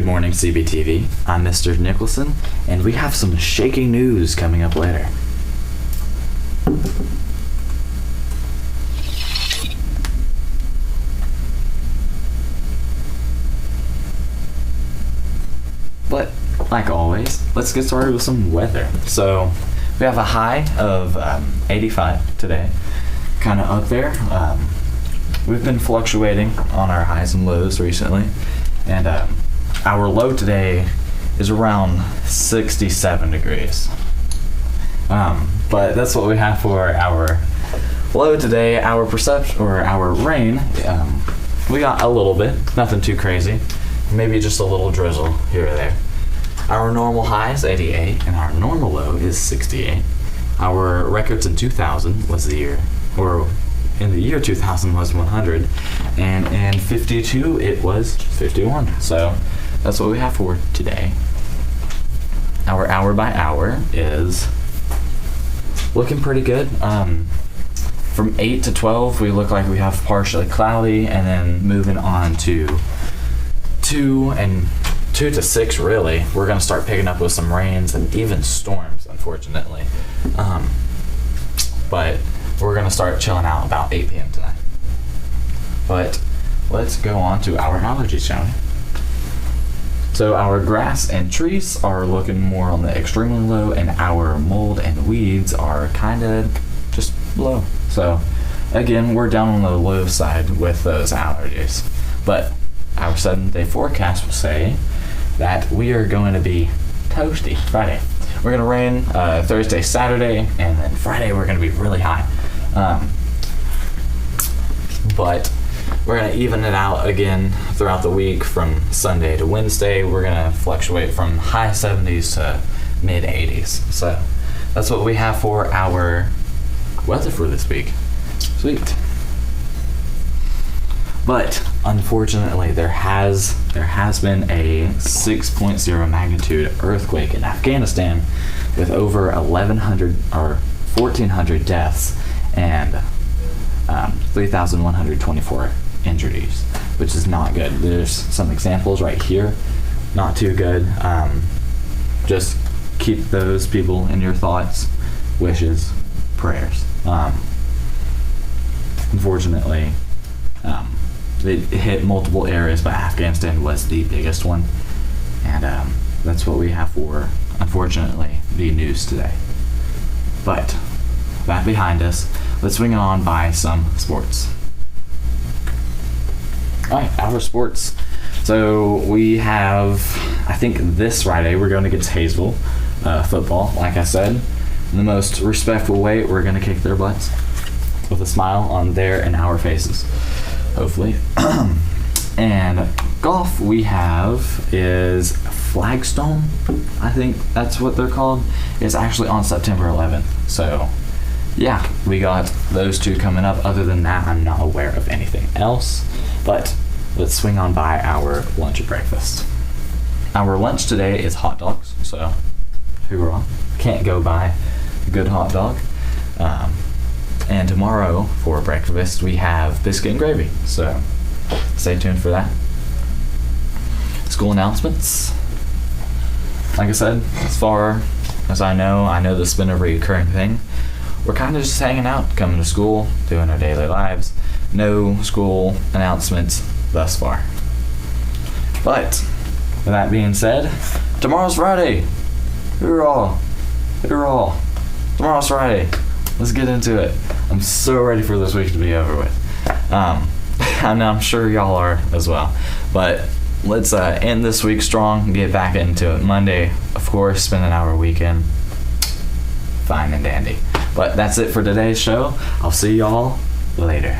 Good morning, CBTV. I'm Mr. Nicholson, and we have some shaking news coming up later. But, like always, let's get started with some weather. So, we have a high of 85 today, kind of up there. We've been fluctuating on our highs and lows recently, and our low today is around 67 degrees. But that's what we have for our low today. Our perception, or our rain, we got a little bit, nothing too crazy. Maybe just a little drizzle here or there. Our normal high is 88, and our normal low is 68. Our records in 2000 was the year, or in the year 2000 was 100, and in 52 it was 51. So that's what we have for today. Our hour by hour is looking pretty good. From 8 to 12 we look like we have partially cloudy, and then moving on to 2 to 6 really, we're going to start picking up with some rains and even storms, unfortunately. But we're going to start chilling out about 8 p.m. tonight. But let's go on to our allergies, shall we? So our grass and trees are looking more on the extremely low, and our mold and weeds are kind of just low. So again, we're down on the low side with those allergies. But our 7-day forecast will say that we are going to be toasty Friday. We're going to rain Thursday, Saturday, and then Friday we're going to be really high. But we're going to even it out again throughout the week. From Sunday to Wednesday, we're going to fluctuate from high 70s to mid 80s. So that's what we have for our weather for this week. Sweet. But unfortunately, there has been a 6.0 magnitude earthquake in Afghanistan with over 1,100 or 1,400 deaths and 3,124 injuries, which is not good. There's some examples right here, not too good. Just keep those people in your thoughts, wishes, prayers. Unfortunately, it hit multiple areas, but Afghanistan was the biggest one, and that's what we have for, unfortunately, the news today. But that behind us, let's swing on by some sports. Alright, our sports. So we have, I think this Friday we're going against Hayesville football. Like I said, in the most respectful way, we're going to kick their butts with a smile on their and our faces, hopefully. And golf we have is Flagstone, I think that's what they're called. It's actually on September 11th. So yeah, we got those two coming up. Other than that, I'm not aware of anything else. But let's swing on by our lunch and breakfast. Our lunch today is hot dogs, so hoorah. Can't go by a good hot dog. And tomorrow for breakfast we have biscuit and gravy, so stay tuned for that. School announcements. Like I said, as far as I know this has been a recurring thing. We're kind of just hanging out, coming to school, doing our daily lives. No school announcements thus far. But with that being said, tomorrow's Friday. Hoorah! Hoorah! Tomorrow's Friday. Let's get into it. I'm so ready for this week to be over with. And I'm sure y'all are as well. But let's end this week strong, get back into it. Monday, of course, spending our weekend. Fine and dandy. But that's it for today's show. I'll see y'all later.